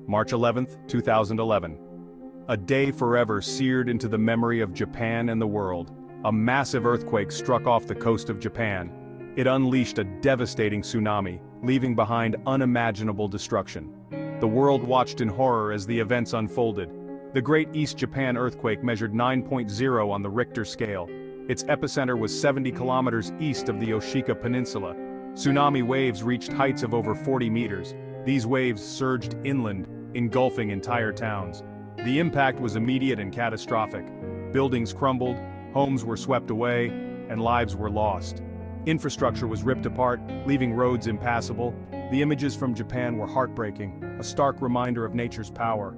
March 11, 2011. A day forever seared into the memory of Japan and the world. A massive earthquake struck off the coast of Japan. It unleashed a devastating tsunami, leaving behind unimaginable destruction. The world watched in horror as the events unfolded. The Great East Japan earthquake measured 9.0 on the Richter scale. Its epicenter was 70 kilometers east of the Oshika Peninsula. Tsunami waves reached heights of over 40 meters. These waves surged inland, engulfing entire towns. The impact was immediate and catastrophic. Buildings crumbled, homes were swept away, and lives were lost. Infrastructure was ripped apart, leaving roads impassable. The images from Japan were heartbreaking, a stark reminder of nature's power.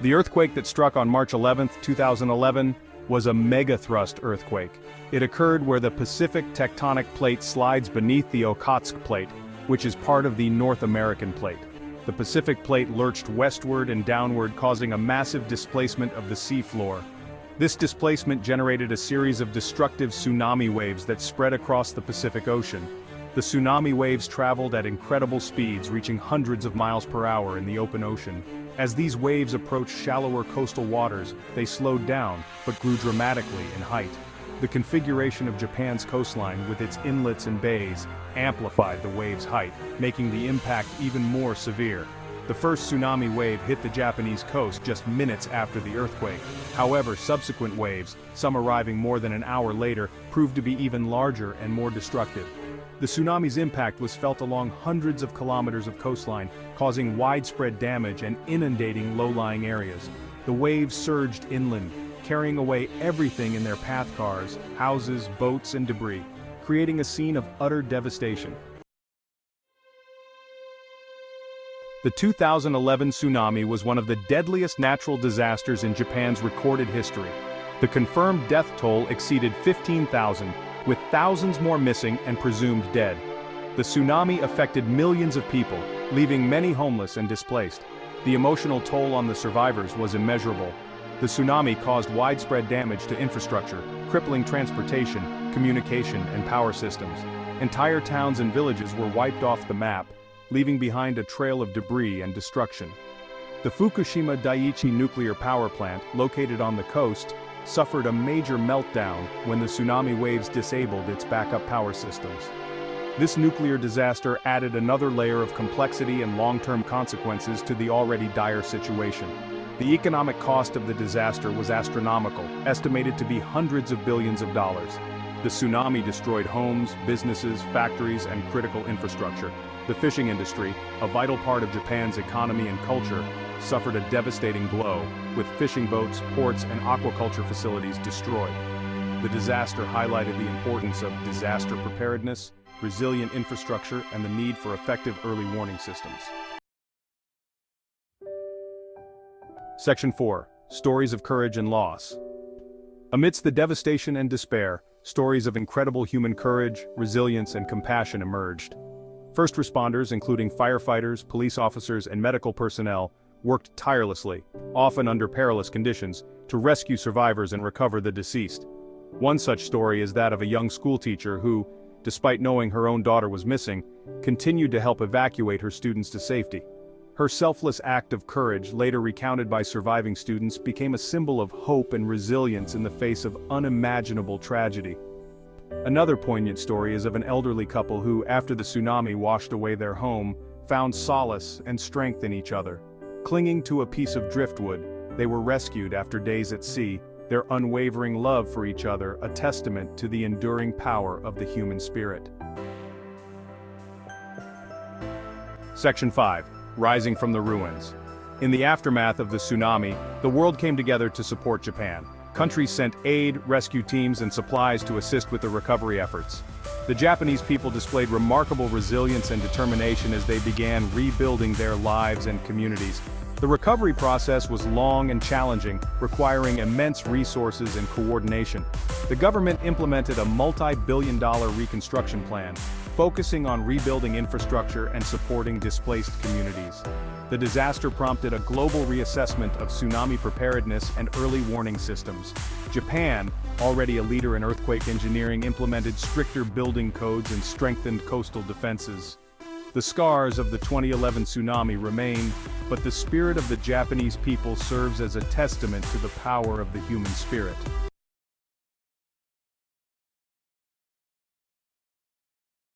The earthquake that struck on March 11, 2011, was a megathrust earthquake. It occurred where the Pacific tectonic plate slides beneath the Okhotsk plate, which is part of the North American plate. The Pacific plate lurched westward and downward, causing a massive displacement of the seafloor. This displacement generated a series of destructive tsunami waves that spread across the Pacific Ocean. The tsunami waves traveled at incredible speeds, reaching hundreds of miles per hour in the open ocean. As these waves approached shallower coastal waters, they slowed down, but grew dramatically in height. The configuration of Japan's coastline, with its inlets and bays, amplified the wave's height, making the impact even more severe. The first tsunami wave hit the Japanese coast just minutes after the earthquake. However, subsequent waves, some arriving more than an hour later, proved to be even larger and more destructive. The tsunami's impact was felt along hundreds of kilometers of coastline, causing widespread damage and inundating low-lying areas. The waves surged inland, carrying away everything in their path cars, houses, boats, and debris, creating a scene of utter devastation. The 2011 tsunami was one of the deadliest natural disasters in Japan's recorded history. The confirmed death toll exceeded 15,000, with thousands more missing and presumed dead. The tsunami affected millions of people, leaving many homeless and displaced. The emotional toll on the survivors was immeasurable. The tsunami caused widespread damage to infrastructure, crippling transportation, communication, and power systems. Entire towns and villages were wiped off the map, leaving behind a trail of debris and destruction. The Fukushima Daiichi Nuclear Power Plant, located on the coast, suffered a major meltdown when the tsunami waves disabled its backup power systems. This nuclear disaster added another layer of complexity and long-term consequences to the already dire situation. The economic cost of the disaster was astronomical, estimated to be hundreds of billions of dollars. The tsunami destroyed homes, businesses, factories, and critical infrastructure. The fishing industry, a vital part of Japan's economy and culture, suffered a devastating blow, with fishing boats, ports, and aquaculture facilities destroyed. The disaster highlighted the importance of disaster preparedness, resilient infrastructure, and the need for effective early warning systems. Section 4. Stories of Courage and Loss. Amidst the devastation and despair, stories of incredible human courage, resilience, and compassion emerged. First responders, including firefighters, police officers, and medical personnel, worked tirelessly, often under perilous conditions, to rescue survivors and recover the deceased. One such story is that of a young schoolteacher who, despite knowing her own daughter was missing, continued to help evacuate her students to safety. Her selfless act of courage, later recounted by surviving students, became a symbol of hope and resilience in the face of unimaginable tragedy. Another poignant story is of an elderly couple who, after the tsunami washed away their home, found solace and strength in each other. Clinging to a piece of driftwood, they were rescued after days at sea, their unwavering love for each other a testament to the enduring power of the human spirit. Section 5. Rising from the Ruins. In the aftermath of the tsunami, the world came together to support Japan. Countries sent aid, rescue teams, and supplies to assist with the recovery efforts. The Japanese people displayed remarkable resilience and determination as they began rebuilding their lives and communities. The recovery process was long and challenging, requiring immense resources and coordination. The government implemented a multi-billion-dollar reconstruction plan, focusing on rebuilding infrastructure and supporting displaced communities. The disaster prompted a global reassessment of tsunami preparedness and early warning systems. Japan, already a leader in earthquake engineering, implemented stricter building codes and strengthened coastal defenses. The scars of the 2011 tsunami remain, but the spirit of the Japanese people serves as a testament to the power of the human spirit.